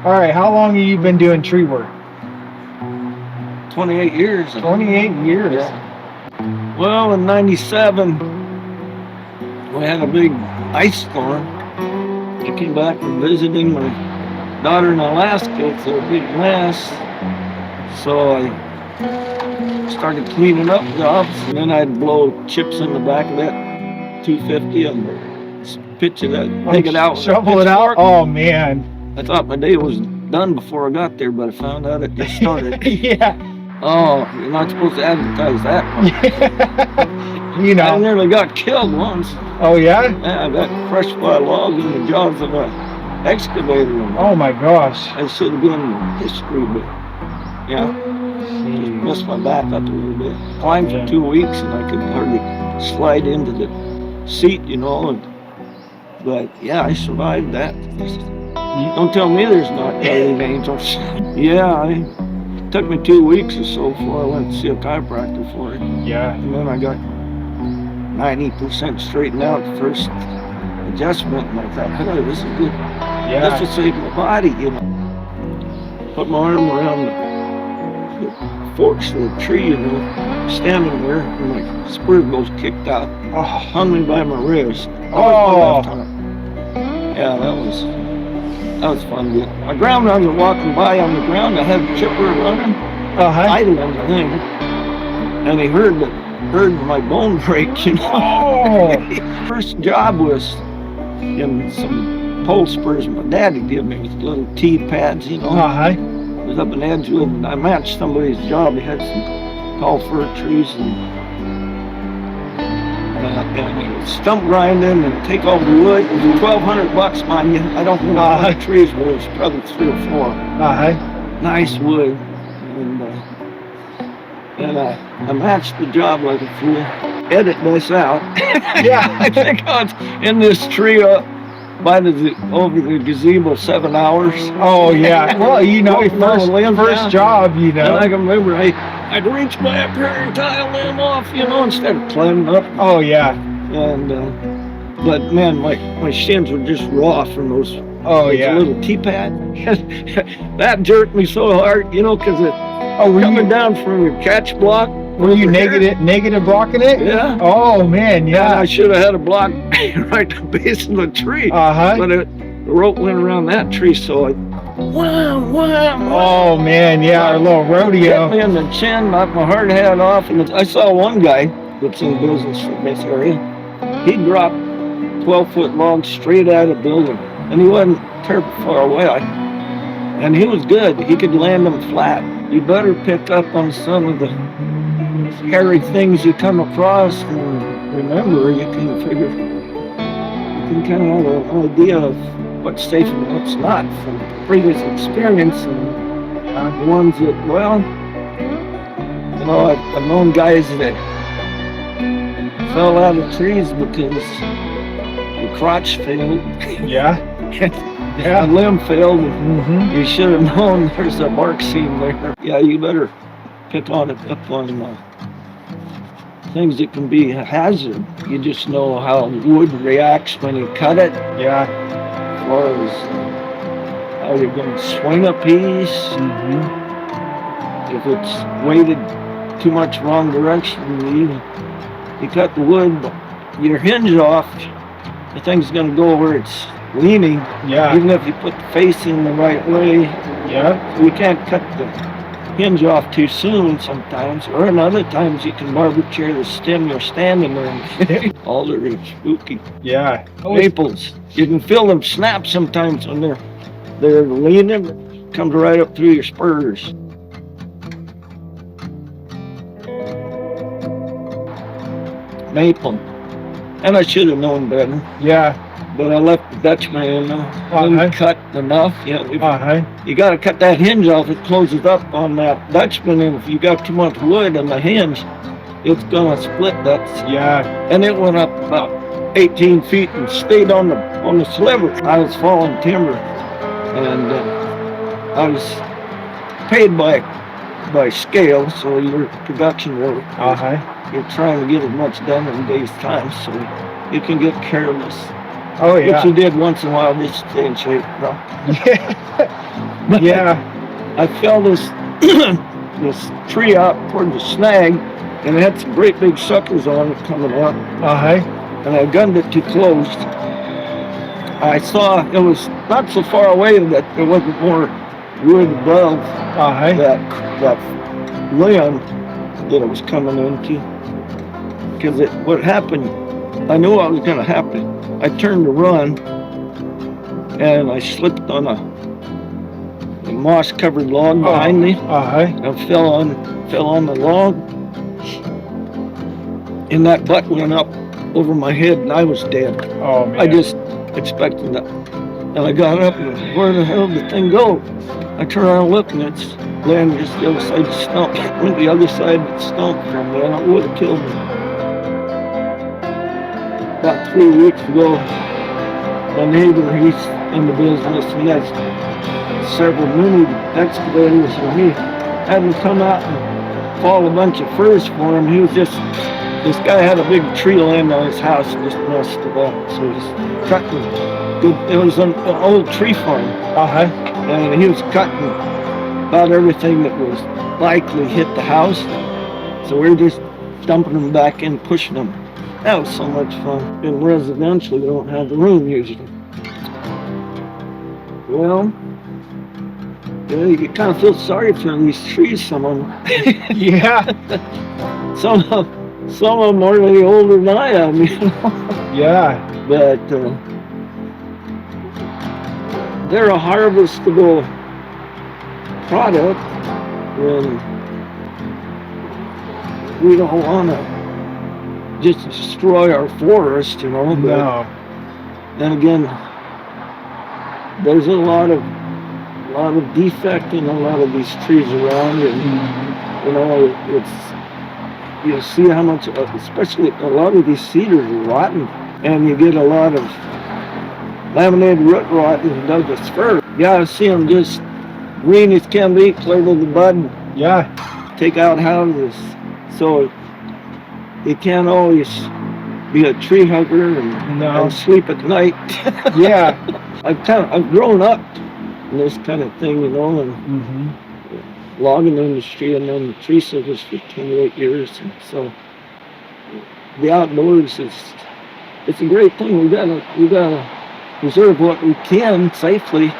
All right, how long have you been doing tree work? 28 years. 28 years. Yeah. Well, in '97, we had a big ice storm. I came back from visiting my daughter in Alaska. It's a big mess. So I started cleaning up jobs, and then I'd blow chips in the back of that 250 and pitch it out, take it out. Shovel it out? Oh, man. I thought my day was done before I got there, but I found out it just started. Yeah. Oh, you're not supposed to advertise that one. You know. I nearly got killed once. Oh, yeah? Yeah, I got crushed by a log in the jaws of an excavator. Oh, my gosh. I should have been in history, but yeah, messed my back up a little bit. Climbed for 2 weeks and I could hardly slide into the seat, you know. But yeah, I survived that. Don't tell me there's not guardian angels. Yeah, it took me 2 weeks or so before I went to see a chiropractor for it. Yeah. And then I got 90% straightened out the first adjustment, and I thought, hey, this is good. Yeah. This will save my body, you know. Put my arm around the forks of the tree, you know, standing there, and my spurs both kicked out. Oh. Hung me by my wrist. Oh. Yeah, that was fun. My grandmother was walking by on the ground. I had a chipper running, idle on the thing, and he heard my bone break, you know. Oh. First job was in some pole spurs my daddy gave me with little T pads, you know. It was up in Edgewood, and I matched somebody's job. He had some tall fir trees and stump grinding and take all the wood. It was $1,200, mind you. I don't know how many trees were. It was probably 3 or 4. Nice wood. And I matched the job like a fool. Edit this out. Yeah. I think I was in this tree by over the gazebo 7 hours. Oh, yeah. Well, you know, first job, you know. And I can remember I'd reach back here and tie a limb off, you know, instead of climbing up. Oh, yeah. And, but man, my shins were just raw from those little T-pad. That jerked me so hard, you know, because coming down from your catch block. Were you negative blocking it? Yeah. Oh, man, yeah. And I should have had a block right at the base of the tree. But the rope went around that tree, so wham. Oh, man, yeah, our little rodeo. Hit me in the chin, knocked my hard hat off. And I saw one guy that's in business in this area. He dropped 12-foot logs straight out of the building. And he wasn't terribly far away. And he was good. He could land them flat. You better pick up on some of the hairy things you come across, and remember, you can kind of have an idea of what's safe and what's not from previous experience. And the ones that, well, you know, I've known guys that fell out of trees because the crotch failed. Yeah. A limb failed. You should have known there's a bark seam there. Yeah, you better pick up on things that can be a hazard. You just know how wood reacts when you cut it. Yeah. As far as how you're going to swing a piece. If it's weighted too much wrong direction, you cut the wood, your hinge off, the thing's going to go where it's leaning. Yeah. Even if you put the face in the right way. Yeah. You can't cut the hinge off too soon sometimes, or in other times you can barber chair the stem you're standing in. Alder is spooky. Yeah. Maples, you can feel them snap sometimes when they're leaning. Comes right up through your spurs. Maple, and I should have known better. Yeah. But I left the Dutchman in there. Cut enough. You got to cut that hinge off. It closes up on that Dutchman, and if you got too much wood on the hinge, it's gonna split that. Yeah. And it went up about 18 feet and stayed on the sliver. I was falling timber, and I was paid by scale, so your production work. You're trying to get as much done in a day's time, so you can get careless. Oh, yeah. Which you did once in a while just to stay in shape, bro. Yeah. But Yeah. I fell this this tree out toward the snag, and it had some great big suckers on it coming out, and I gunned it too close. I saw it was not so far away that there wasn't more wood above that limb that it was coming into. Because what happened, I knew what was going to happen. I turned to run, and I slipped on a moss-covered log behind me. I fell on the log, and that butt went up over my head, and I was dead. Oh, man. I just expected that. And I got up, and where the hell did the thing go? I turned around and looked, and it's laying just the other side of the stump. Went the other side of the stump from there, and it would have killed me. About 3 weeks ago, my neighbor, he's in the business, and he has several mini excavators, and he had them come out and fall a bunch of firs for him. This guy had a big tree laying on his house and just messed it up. So he's cutting it was an old tree farm. And he was cutting about everything that was likely hit the house. So we were just dumping them back in, pushing them. That was so much fun. In residential, you don't have the room usually. Well, you kind of feel sorry for these trees, some of them. Yeah. Some of them are really older than I am, you know. Yeah. But they're a harvestable product, and we don't want to just destroy our forest, you know. But No. then again, there's a lot of defect in a lot of these trees around, and you know, you see how much, especially a lot of these cedars are rotten, and you get a lot of laminated root rot in Douglas fir. Yeah, I see them just green as can be, clear to the bud. Yeah. Take out houses, so you can't always be a tree hugger and sleep at night. Yeah. I've grown up in this kind of thing, you know, and logging industry, and then the tree service for 28 years. And so the outdoors it's a great thing. We gotta preserve what we can safely.